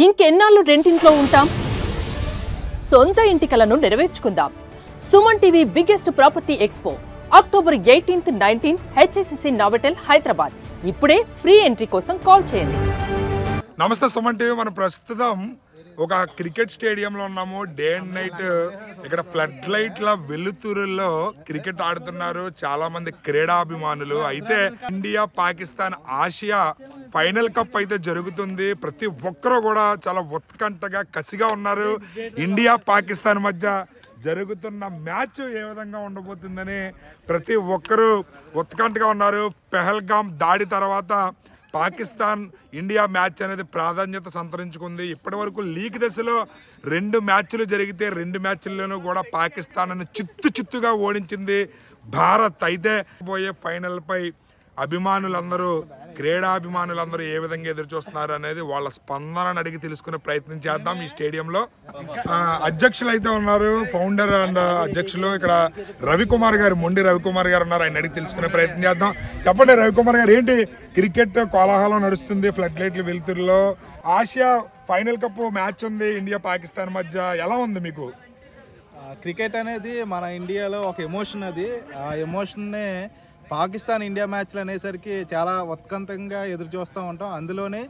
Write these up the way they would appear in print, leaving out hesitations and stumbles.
ఇంకెన్నాళ్ళు రెంటింట్లో ఉంటాం? సొంత ఇంటి కలను నెరవేర్చుకుందాం. Suman TV biggest property expo October 18th, 19th HSCC Novotel Hyderabad. ఇప్పుడే ఫ్రీ ఎంట్రీ కోసం కాల్ చేయండి. నమస్తే సుమన్ టీవీ. మనం ప్రస్తుతం ఒక క్రికెట్ స్టేడియంలో ఉన్నాము. డే అండ్ నైట్ ఇక్కడ ఫ్లడ్ లైట్ల వెలుతురుల్లో క్రికెట్ ఆడుతున్నారు చాలా మంది క్రీడాభిమానులు. అయితే India Pakistan Asia final cup అయితే జరుగుతుంది. ప్రతి ఒక్కరూ కూడా చాలా ఉత్కంఠగా కసిగా ఉన్నారు. ఇండియా పాకిస్తాన్ మధ్య జరుగుతున్న మ్యాచ్ ఏ విధంగా ఉండబోతుందని ప్రతి ఒక్కరూ ఉత్కంఠగా ఉన్నారు. పెహల్గాం దాడి తర్వాత పాకిస్తాన్ ఇండియా మ్యాచ్ అనేది ప్రాధాన్యత సంతరించుకుంది. ఇప్పటి వరకు లీగ్ దశలో 2 మ్యాచ్లు జరిగితే 2 మ్యాచ్ల్లోనూ కూడా పాకిస్తాన్ చిత్తుగా ఓడించింది భారత్. అయితే పోయే ఫైనల్ పై అభిమానులందరూ క్రీడాభిమానులందరూ ఏ విధంగా ఎదురు చూస్తున్నారు అనేది వాళ్ళ స్పందనను అడిగి తెలుసుకునే ప్రయత్నం చేద్దాం. ఈ స్టేడియంలో అధ్యక్షులు అయితే ఉన్నారు, ఫౌండర్ అండ్ అధ్యక్షులు ఇక్కడ రవికుమార్ గారు, మొండి రవికుమార్ గారు ఉన్నారు. ఆయన అడిగి తెలుసుకునే ప్రయత్నం చేద్దాం. చెప్పండి రవికుమార్ గారు, ఏంటి క్రికెట్ కోలాహలం నడుస్తుంది ఫ్లడ్ లైట్లు వెలుతురులో? ఆసియా ఫైనల్ కప్ మ్యాచ్ ఉంది ఇండియా పాకిస్తాన్ మధ్య, ఎలా ఉంది మీకు? క్రికెట్ అనేది మన ఇండియాలో ఒక ఎమోషన్. అది ఆ ఎమోషన్నే పాకిస్తాన్ ఇండియా మ్యాచ్లు అనేసరికి చాలా ఉత్కంఠంగా ఎదురు చూస్తూ ఉంటాం. అందులోనే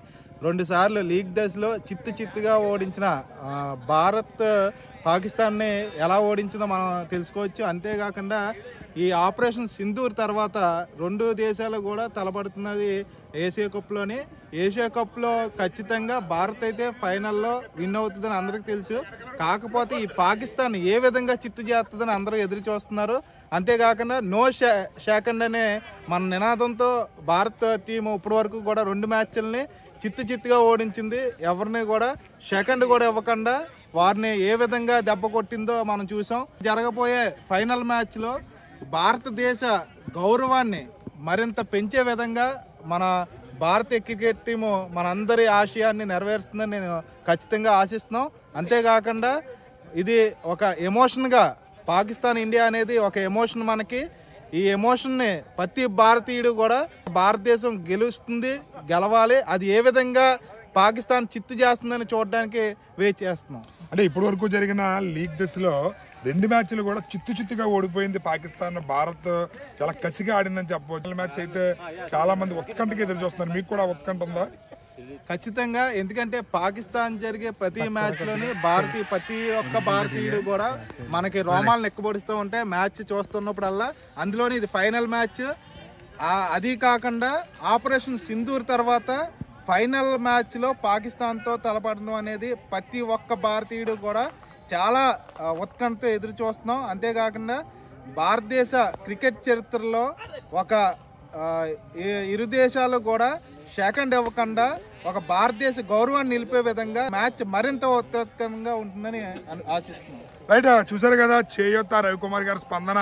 2 సార్లు లీగ్ దశలో చిత్తుగా ఓడించిన భారత్ పాకిస్తాన్ని ఎలా ఓడించిందో మనం తెలుసుకోవచ్చు. అంతేకాకుండా ఈ ఆపరేషన్ సింధూర్ తర్వాత 2 దేశాలు కూడా తలపడుతున్నది ఏషియా కప్లోని. ఏషియా కప్లో ఖచ్చితంగా భారత్ అయితే ఫైనల్లో విన్ అవుతుందని అందరికీ తెలుసు. కాకపోతే ఈ పాకిస్తాన్ ఏ విధంగా చిత్తు చేస్తుందని అందరూ ఎదురు చూస్తున్నారు. అంతేకాకుండా నో సెకండ్ అనే మన నినాదంతో భారత్ టీం ఇప్పటి వరకు కూడా 2 మ్యాచ్ల్ని చిత్తుగా ఓడించింది. ఎవరిని కూడా సెకండ్ కూడా ఇవ్వకుండా వారిని ఏ విధంగా దెబ్బ కొట్టిందో మనం చూసాం. జరగబోయే ఫైనల్ మ్యాచ్లో భారతదేశ గౌరవాన్ని మరింత పెంచే విధంగా మన భారతీయ క్రికెట్ టీము మనందరి ఆశయాన్ని నెరవేరుస్తుందని నేను ఖచ్చితంగా ఆశిస్తున్నాం. అంతేకాకుండా ఇది ఒక ఎమోషన్గా, పాకిస్తాన్ ఇండియా అనేది ఒక ఎమోషన్ మనకి. ఈ ఎమోషన్ని ప్రతి భారతీయుడు కూడా భారతదేశం గెలవాలి, అది ఏ విధంగా పాకిస్తాన్ చిత్తు చేస్తుందని చూడడానికి వెయిట్ చేస్తున్నాం. అంటే ఇప్పటి వరకు జరిగిన లీగ్ దశలో 2 మ్యాచ్లు కూడా చిత్తుగా ఓడిపోయింది పాకిస్తాన్. భారత్ చాలా కసిగా ఆడిందని చెప్పవచ్చు. మ్యాచ్ అయితే చాలా మంది ఉత్కంఠగా ఎదురు చూస్తున్నారు. మీకు కూడా ఉత్కంఠ ఉందా? ఖచ్చితంగా. ఎందుకంటే పాకిస్తాన్ జరిగే ప్రతి మ్యాచ్లోని ప్రతి ఒక్క భారతీయుడు కూడా మనకి రోమాలను ఎక్కబడుస్తూ ఉంటాయి మ్యాచ్ చూస్తున్నప్పుడల్లా. అందులోని ఇది ఫైనల్ మ్యాచ్. అది కాకుండా ఆపరేషన్ సింధూర్ తర్వాత ఫైనల్ మ్యాచ్లో పాకిస్తాన్తో తలపడడం అనేది ప్రతి ఒక్క భారతీయుడు కూడా చాలా ఉత్కంఠతో ఎదురు చూస్తున్నాం. అంతేకాకుండా భారతదేశ క్రికెట్ చరిత్రలో ఒక ఇరు దేశాలు కూడా సెకండ్ ఇవ్వకుండా ఒక భారతదేశ గౌరవాన్ని నిలిపే విధంగా మ్యాచ్ మరింత ఉత్కంఠంగా ఉంటుందని ఆశిస్తున్నాం. రైట్, చూసారు కదా చేయూత రవికుమార్ గారి స్పందన.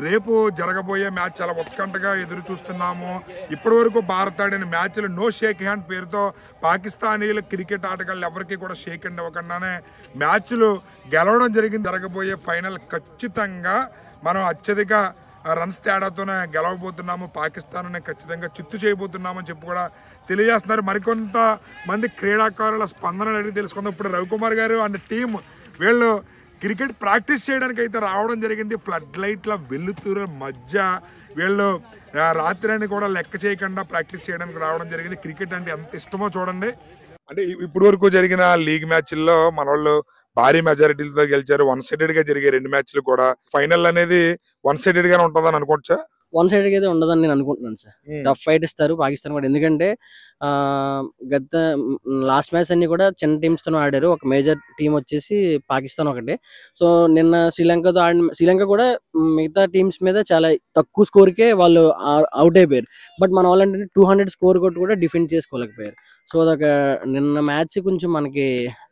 రేపు జరగబోయే మ్యాచ్ చాలా ఉత్కంఠగా ఎదురు చూస్తున్నాము. ఇప్పటి వరకు భారత్ ఆడిన మ్యాచ్లు నో షేక్ హ్యాండ్ పేరుతో పాకిస్తానీలు క్రికెట్ ఆటగాళ్ళు ఎవరికి కూడా షేక్ హ్యాండ్ ఇవ్వకుండానే మ్యాచ్లు గెలవడం జరిగింది. జరగబోయే ఫైనల్ ఖచ్చితంగా మనం అత్యధిక రన్స్ తేడాతోనే గెలవబోతున్నాము, పాకిస్తాన్ ఖచ్చితంగా చిత్తు చేయబోతున్నామని చెప్పి కూడా తెలియజేస్తున్నారు. మరికొంత మంది క్రీడాకారుల స్పందన అడిగి తెలుసుకుందాం. ఇప్పుడు రవికుమార్ గారు అండ్ టీం వీళ్ళు క్రికెట్ ప్రాక్టీస్ చేయడానికి అయితే రావడం జరిగింది. ఫ్లడ్ లైట్ల వెలుతురు మధ్య వీళ్ళు రాత్రి అని కూడా లెక్క చేయకుండా ప్రాక్టీస్ చేయడానికి రావడం జరిగింది. క్రికెట్ అంటే ఎంత ఇష్టమో చూడండి. అంటే ఇప్పటి వరకు జరిగిన లీగ్ మ్యాచ్ల్లో మన వాళ్ళు భారీ మెజారిటీలతో గెలిచారు. 1 సైడెడ్ గా జరిగే 2 మ్యాచ్లు కూడా ఫైనల్ అనేది 1 సైడెడ్ గానే ఉంటుందని అనుకోవచ్చా? 1 సైడ్ అయితే ఉండదని నేను అనుకుంటున్నాను సార్. టఫ్ ఫైట్ ఇస్తారు పాకిస్తాన్ కూడా. ఎందుకంటే గత లాస్ట్ మ్యాచ్ అన్ని కూడా చిన్న టీమ్స్ తో ఆడారు. ఒక మేజర్ టీం వచ్చేసి పాకిస్తాన్ ఒకటే. సో నిన్న శ్రీలంకతో శ్రీలంక కూడా మిగతా టీమ్స్ మీద చాలా తక్కువ స్కోర్కే వాళ్ళు అవుట్ అయిపోయారు. బట్ మన వాళ్ళంటే 200 స్కోర్ కొట్టి కూడా డిఫెండ్ చేసుకోలేకపోయారు. సో అదొక నిన్న మ్యాచ్ కొంచెం మనకి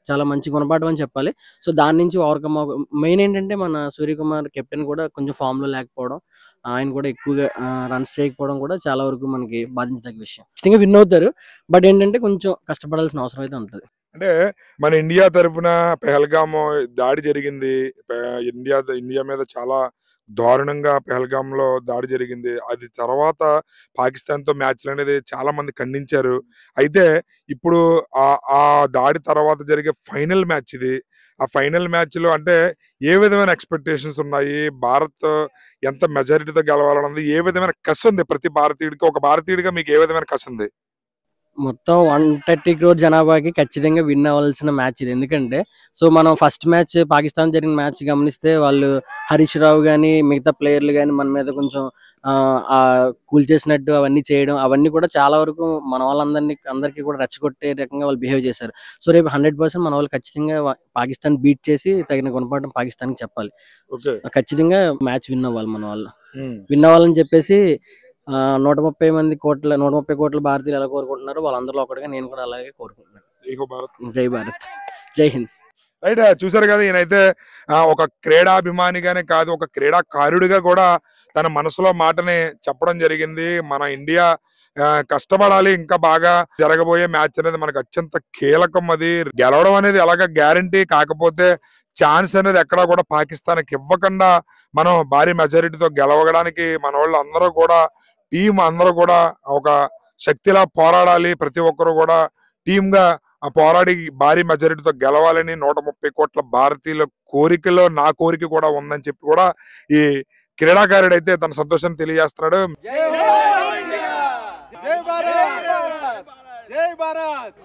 చాలా మంచి గుణపాఠం అని చెప్పాలి. సో దాని నుంచి ఓవర్కమ్ మెయిన్ ఏంటంటే మన సూర్యకుమార్ కెప్టెన్ కూడా కొంచెం ఫామ్ లో లేకపోవడం, ఆయన కూడా ఎక్కువగా రన్స్ చేయకపోవడం కూడా చాలా వరకు మనకి బాధించదగ్గ విషయం. ఖచ్చితంగా విన్ అవుతారు, బట్ ఏంటంటే కొంచెం కష్టపడాల్సిన అవసరం అయితే ఉంటుంది. అంటే మన ఇండియా తరపున పెహల్గామ్ దాడి జరిగింది. ఇండియా మీద చాలా దారుణంగా పెహల్గామ్‌లో దాడి జరిగింది. అది తర్వాత పాకిస్తాన్‌తో మ్యాచ్‌లనేది చాలా మంది ఖండించారు. అయితే ఇప్పుడు ఆ దాడి తర్వాత జరిగే ఫైనల్ మ్యాచ్ ఇది. ఆ ఫైనల్ మ్యాచ్‌లో అంటే ఏ విధమైన ఎక్స్‌పెక్టేషన్స్ ఉన్నాయి? భారత్ ఎంత మెజారిటీతో గెలవాలన్నది ఏ విధమైన కసుంది ప్రతి భారతీయుడికి? ఒక భారతీయుడిగా మీకు ఏ విధమైన కసుంది? మొత్తం 130 క్రోర్ జనాభాకి ఖచ్చితంగా విన్ అవ్వాల్సిన మ్యాచ్ ఇది. ఎందుకంటే సో మనం ఫస్ట్ మ్యాచ్ పాకిస్తాన్ జరిగిన మ్యాచ్ గమనిస్తే వాళ్ళు హరీష్ రావు కానీ మిగతా ప్లేయర్లు కానీ మన మీద కొంచెం కూల్చేసినట్టు అవన్నీ చేయడం అవన్నీ కూడా చాలా వరకు మన అందరికీ కూడా రెచ్చగొట్టే రకంగా వాళ్ళు బిహేవ్ చేశారు. సో రేపు 100% మన వాళ్ళు ఖచ్చితంగా పాకిస్తాన్ బీట్ చేసి తగిన గుణపాఠం పాకిస్తాన్కి చెప్పాలి. ఖచ్చితంగా మ్యాచ్ విన్ అవ్వాలి మన వాళ్ళు. విన్ అవ్వాలని చెప్పేసి 130 కోట్ల భారతీయులు ఎలా కోరుకుంటున్నారు వాళ్ళందరిలో ఒకటిగా నేను కూడా అలాగే కోరుకుంటున్నాను. జై భారత్, జై హింద్. రైట్, చూసారు కదా, ఈయనైతే ఒక క్రీడాభిమానిగానే కాదు, ఒక క్రీడాకారుడిగా కూడా తన మనసులో మాటని చెప్పడం జరిగింది. మన ఇండియా కష్టపడాలి, ఇంకా బాగా జరగబోయే మ్యాచ్ అనేది మనకు అత్యంత కీలకం. అది గెలవడం అనేది ఎలాగ గ్యారంటీ, కాకపోతే ఛాన్స్ అనేది ఎక్కడా కూడా పాకిస్తాన్కి ఇవ్వకుండా మనం భారీ మెజారిటీతో గెలవడానికి మన వాళ్ళు అందరూ కూడా టీం అందరూ కూడా ఒక శక్తిలా పోరాడాలి. ప్రతి ఒక్కరు కూడా టీమ్ గా పోరాడి భారీ మెజారిటీతో గెలవాలని 130 కోట్ల భారతీయుల కోరికలో నా కోరిక కూడా ఉందని చెప్పి కూడా ఈ క్రీడాకారుడు అయితే తన సంతోషాన్ని తెలియజేస్తున్నాడు. జై భారత్, జై భారత్.